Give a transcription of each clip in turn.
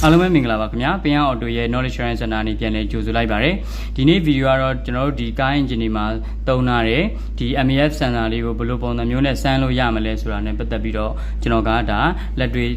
အားလုံးပဲမင်္ဂလာပါခင်ဗျာပင်ရအော်တိုရဲ့ knowledge sharing center နေပြန်လည်ကြိုဆိုလိုက်ပါတယ်ဒီနေ့ဗီဒီယိုကတော့ကျွန်တော်တို့ဒီကား engine တွေမှာသုံးထားတဲ့ဒီ MEF sensor လေးကိုဘယ်လိုပုံစံမျိုးနဲ့စမ်းလို့ရမလဲဆိုတာနဲ့ပတ်သက်ပြီးတော့ကျွန်တော်ကဒါလက်တွေ့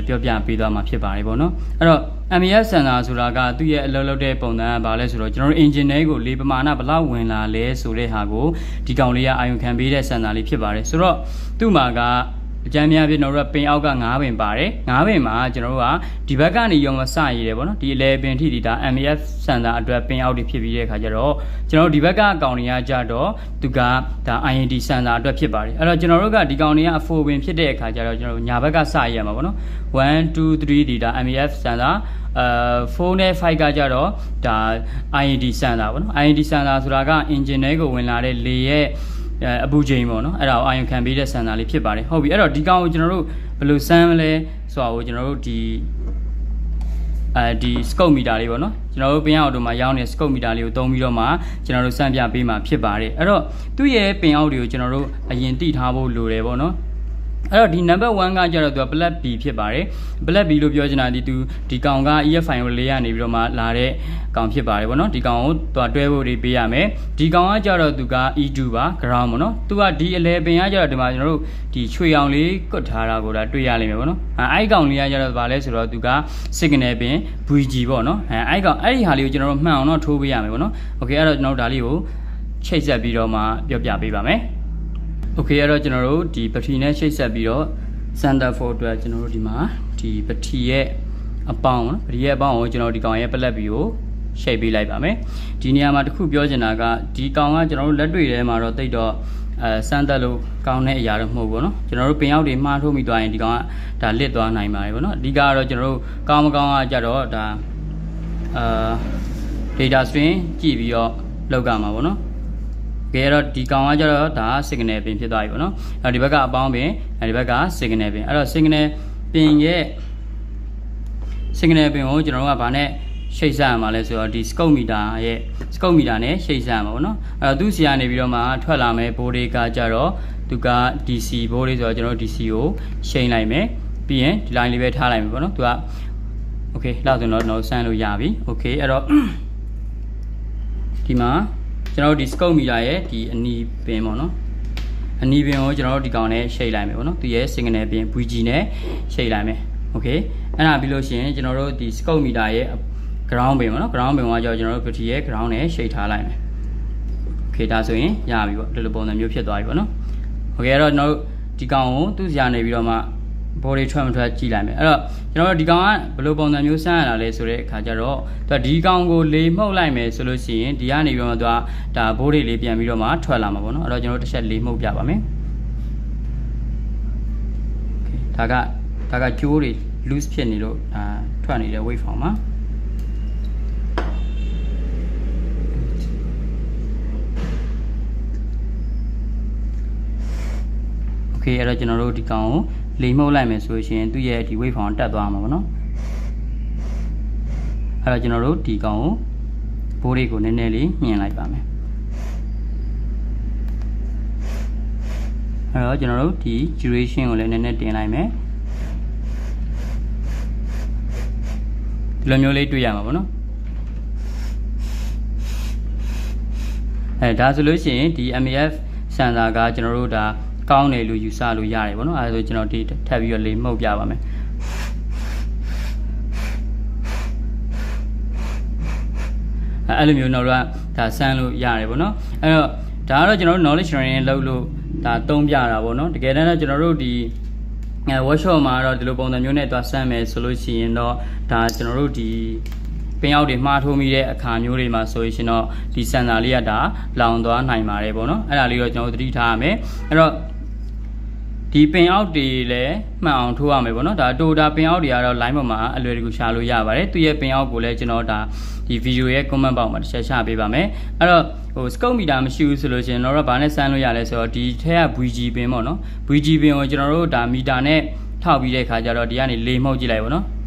ပြောပြပေးသွားမှာဖြစ်ပါတယ်ပေါ့နော်အဲ့တော့ MEF sensor ဆိုတာကသူ့ရဲ့အလုပ်လုပ်တဲ့ပုံစံကဘာလဲဆိုတော့ကျွန်တော်တို့ engine တွေကိုလေပမာဏဘလောက်ဝင်လာလဲဆိုတဲ့ဟာကိုဒီကောင်လေးကအာရုံခံပေးတဲ့ sensor လေးဖြစ်ပါတယ်ဆိုတော့သူ့မှာကအကြမ်းများဖြစ်ကျွန်တော်တို့ကပင်အောက်က9ပင်ပါတယ်9ပင်မှာကျွန်တော်တို့ကဒီဘက်ကနေရောမစရည်တယ်ပေါ့နော်ဒီအလဲပင်ထိဒီဒါ MEF sensor အတွက်ပင်အောက်တွေဖြစ်ပြီးတဲ့အခါကျတော့ကျွန်တော်တို့ဒီဘက်ကအကောင်တွေကကြတော့သူကဒါ IND sensor အတွက်ဖြစ်ပါတယ်အဲ့တော့ကျွန်တော်တို့ကဒီကောင်တွေကအဖိုပင်ဖြစ်တဲ့အခါကျတော့ကျွန်တော်တို့ညာဘက်ကစရည်ရမှာပေါ့နော်1 2 3ဒီဒါ MEF sensor 4နဲ့5ကကြတော့ဒါ IND sensor ပေါ့နော် IND sensor ဆိုတာက engine တွေကိုဝင်လာတဲ့လေရဲ့အပူချိန်ပေါ့နော်အဲ့ဒါကိုအာရုံခံပေးတဲ့ sensor လေးဖြစ်ပါတယ်ဟုတ်ပြီအဲ့တော့ဒီကောင်ကိုကျွန်တော်တို့ဘယ်လိုစမ်းမလဲဆိုတာကိုကျွန်တော်တို့ဒီ scope meter လေးပေါ့နော်ကျွန်တော်တို့ပင်အောက်တို့မှာရောင်းနေ scope meter လေးကိုသုံးပြီးတော့မှကျွန်တော်တို့စမ်းပြပေးမှာဖြစ်ပါတယ်အဲ့တော့သူ့ရဲ့ပင်အောက်တွေကိုကျွန်တော်တို့အရင်တိထားဖို့လိုတယ်ပေါ့နော်အဲ့တော့ဒီ number 1ကကျတော့သူက black B ဖြစ်ပါတယ် black B လို့ပြောချင်တာဒီကောင်က EFI ကိုလေးရနေပြီးတော့မှလာတဲ့ကောင်ဖြစ်ပါတယ်ဗောနော်ဒီကောင်ကိုသူကတွဲဖို့တွေပေးရမယ်ဒီကောင်ကကျတော့သူက E2 ပါ ground ဗောနော်သူကဒီအလဲပင်ကကျတော့ဒီမှာကျွန်တော်တို့ဒီချွေအောင်လေးကွတ်ထားတာကိုဒါတွေ့ရလိမ့်မယ်ဗောနော်အဲ့ကောင်လေးကကျတော့ဗာလဲဆိုတော့သူက signal ပင် VG ဗောနော်အဲ့ကောင်အဲ့ဒီဟာလေးကိုကျွန်တော်တို့မှန်အောင်တော့ထိုးပေးရမယ်ဗောနော်โอเคအဲ့တော့ကျွန်တော်တို့ဒါလေးကိုချိတ်ဆက်ပြီးတော့မှပြောပြပေးပါမယ်โอเคအဲ့တော့ကျွန်တော်တို့ဒီပထီနဲ့ချိတ်ဆက်ပြီးတော့ center for အတွက်ကျွန်တော်တို့ဒီမှာဒီပထီရဲ့အပေါင်းနော်ပထီရဲ့အပေါင်းကိုကျွန်တော်ဒီကောင်ရဲ့ပလက်ဘီကိုရှိတ်ပေးလိုက်ပါမယ်ဒီနေရာမှာတခုပြောချင်တာကဒီကောင်ကကျွန်တော်တို့လက်တွေ့ထဲမှာတော့တိတ်တော့စမ်းသက်လို့ကောင်းတဲ့အရာတော့မဟုတ်ဘူးเนาะကျွန်တော်တို့ပင်ရောက်တွေမှားထုတ်မိသွားရင်ဒီကောင်ကဒါလစ်သွားနိုင်ပါတယ်ဗောနော်အဓိကကတော့ကျွန်တော်တို့ကောင်းမကောင်းကကြတော့ဒါdata string ကြည့်ပြီးတော့လောက်ကမှာဗောနော်ကဲတော့ဒီကောင်ကကျတော့ဒါ signal ပင်ဖြစ်သွားပြီပေါ့နော်အဲ့ဒီဘက်ကအပေါင်းပင်ဒီဘက်က signal ပင်အဲ့တော့ signal ပင်ရဲ့ signal ပင်ကိုကျွန်တော်တို့ကဗာနဲ့ရှိတ်ဆက်ရမှာလဲဆိုတော့ဒီ scope meter ရဲ့ scope meter နဲ့ရှိတ်ဆက်ရမှာပေါ့နော်အဲ့တော့သူ့စီကနေပြီးတော့မှထွက်လာမယ်ဘိုးတွေကကြတော့သူက DC ဘိုးလေးဆိုတော့ကျွန်တော်တို့ DC ကိုရှိန်လိုက်မယ်ပြီးရင်ဒီ line လေးပဲထားလိုက်မယ်ပေါ့နော်သူက okay လောက်ဆိုတော့ကျွန်တော်ဆန်းလို့ရပြီ okay အဲ့တော့ဒီမှာကျွန်တော်တို့ဒီ scope meter ရဲ့ဒီအနီးပင်ပေါ့နော်အနီးပင်ကိုကျွန်တော်တို့ဒီကောင်နဲ့ရှိတ်လိုက်မယ်ပေါ့နော်သူရဲ့ signal ပင် VG နဲ့ရှိတ်လိုက်မယ် okay အဲ့ဒါပြီးလို့ရှိရင်ကျွန်တော်တို့ဒီ scope meter ရဲ့ ground ပင်ပေါ့နော် ground ပင်ကကြောကျွန်တော်တို့ battery ရဲ့ ground နဲ့ရှိတ်ထားလိုက်မယ် okay ဒါဆိုရင်ရပြီပေါ့ဒီလိုပုံစံမျိုးဖြစ်သွားပြီပေါ့နော် okay အဲ့တော့ကျွန်တော်တို့ဒီကောင်ကိုသူ့စရာနေပြီးတော့မှဘော်တွေထွက်မထွက်ကြည့်လိုက်မယ်အဲ့တော့ကျွန်တော်တို့ဒီကောင်ကဘယ်လိုပုံစံမျိုးစမ်းရတာလဲဆိုတဲ့အခါကျတော့သူကဒီကောင်ကိုလေမှုတ်လိုက်မယ်ဆိုလို့ရှိရင်ဒီကနေပြီးတော့သူကဒါဘိုးတွေလေးပြန်ပြီးတော့မှထွက်လာမှာပေါ့နော်အဲ့တော့ကျွန်တော်တို့တစ်ချက်လေမှုတ်ပြပါမယ်ဒါကကျိုးတွေ loose ဖြစ်နေလို့ထွက်နေတဲ့ wave form မှာโอเคအဲ့တော့ကျွန်တော်တို့ဒီကောင်ကိုလေမှုတ်လိုက်မယ်ဆိုရင်သူ့ရဲ့ဒီ wave form တက်သွားမှာပေါ့နော်အဲ့တော့ကျွန်တော်တို့ဒီကောင်ကိုဘိုးလေးကိုနည်းနည်းလေးမြင်လိုက်ပါမယ်အဲ့တော့ကျွန်တော်တို့ဒီ duration ကိုလည်းနည်းနည်းတင်လိုက်မယ်ဒီလိုမျိုးလေးတွေ့ရမှာပေါ့နော်ဒါဆိုလို့ရှိရင်ဒီ MEF sensor ကကျွန်တော်တို့ဒါကောင်းတယ်လို့ယူဆလို့ရတယ်ဗောနော်အဲဒါဆိုကျွန်တော်ဒီထပ်ပြီးတော့လေမှုတ်ပြပါမယ်အဲ့လိုမျိုးတော့ဒါဆန်းလို့ရတယ်ဗောနော်အဲ့တော့ဒါကတော့ကျွန်တော်တို့ knowledge sharing လုပ်လို့ဒါသုံးပြတာဗောနော်တကယ်တမ်းတော့ကျွန်တော်တို့ဒီworkshop မှာတော့ဒီလိုပုံစံမျိုးနဲ့သွားဆန်းမယ်ဆိုလို့ရှိရင်တော့ဒါကျွန်တော်တို့ဒီပင်အောက်တွေမှားထိုးမိတဲ့အခါမျိုးတွေမှာဆိုရင်တော့ဒီ sensor လေးကဒါလောင်သွားနိုင်ပါတယ်ဗောနော်အဲ့ဒါလေးတော့ကျွန်တော်တို့သတိထားရမယ်အဲ့တော့ဒီပင်အောက်တွေလည်းမှန်အောင်ထိုးရမယ်ပေါ့နော်ဒါတိုတာပင်အောက်တွေကတော့ line ပေါ်မှာအလွယ်တကူရှာလို့ရပါတယ်သူရဲ့ပင်အောက်ကိုလည်းကျွန်တော်ဒါဒီ video ရဲ့ comment box မှာတစ်ချက်ချပေးပါမယ်အဲ့တော့scope meter မရှိဘူးဆိုလို့ရှိရင်တော့ဗာနဲ့စမ်းလို့ရလဲဆိုတော့ဒီထဲက VG ပင်ပေါ့နော် VG ပင်ကိုကျွန်တော်တို့ဒါမီတာနဲ့ထောက်ပြီးတဲ့ခါကျတော့ဒီကနေလေမှုတ်ကြည့်လိုက်ပေါ့နော်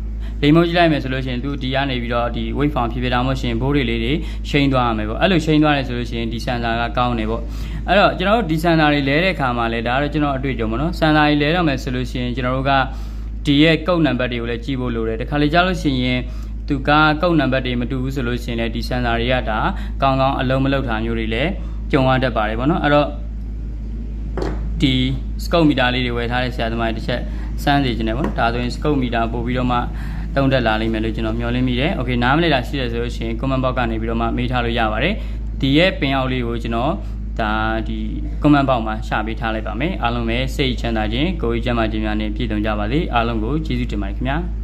လေမှုတ်ကြည့်လိုက်မယ်ဆိုလို့ရှိရင်သူဒီကနေပြီးတော့ဒီ wave form ဖြစ်ဖြစ်တာမှရှင်ဘိုးတွေလေးတွေရှိန်သွားရမယ်ပေါ့အဲ့လိုရှိန်သွားတယ်ဆိုလို့ရှိရင်ဒီ sensor ကကောင်းတယ်ပေါ့အဲ့တော့ကျွန်တော်တို့ဒီ sensor တွေလဲတဲ့ခါမှာလဲဒါကတော့ကျွန်တော်အတွေ့အကြုံပေါ့နော် sensor တွေလဲတော့မယ်ဆိုလို့ရှိရင်ကျွန်တော်တို့က ဒီရဲ့ကုတ်နံပါတ်တွေကိုလည်းကြည့်ဖို့လိုတယ်တခါလေကြားလို့ရှိရင်သူကကုတ်နံပါတ်တွေမတူဘူးဆိုလို့ရှိရင်လည်းဒီ sensor တွေကဒါကောင်းကောင်းအလုံးမလုပ်တာမျိုးတွေလည်းကြုံရတတ်ပါတယ်ပေါ့နော်အဲ့တော့ဒီ scope meter လေးတွေဝယ်ထားတဲ့ဆရာသမားတွေတစ်ချက်စမ်းစေချင်တယ်ပေါ့နော်ဒါဆိုရင် scope meter ပို့ပြီးတော့မှတုံးတက်လာလိမ့်မယ်လို့ကျွန်တော်မျှော်လင့်မိတယ်။ Okay နားမလည်တာရှိတယ်ဆိုလို့ရှိရင် comment box ကနေပြီးတော့မှမေးထားလို့ရပါတယ်။ဒီရဲ့ပင်အောက်လေးကိုကျွန်တော်ဒါဒီ comment box မှာရှာပေးထားလိုက်ပါမယ်။အားလုံးပဲစိတ်ချမ်းသာခြင်းကိုယ်ကြီးကျန်းမာခြင်းများနဲ့ပြည့်စုံကြပါစေ။အားလုံးကိုကျေးဇူးတင်ပါတယ်ခင်ဗျာ။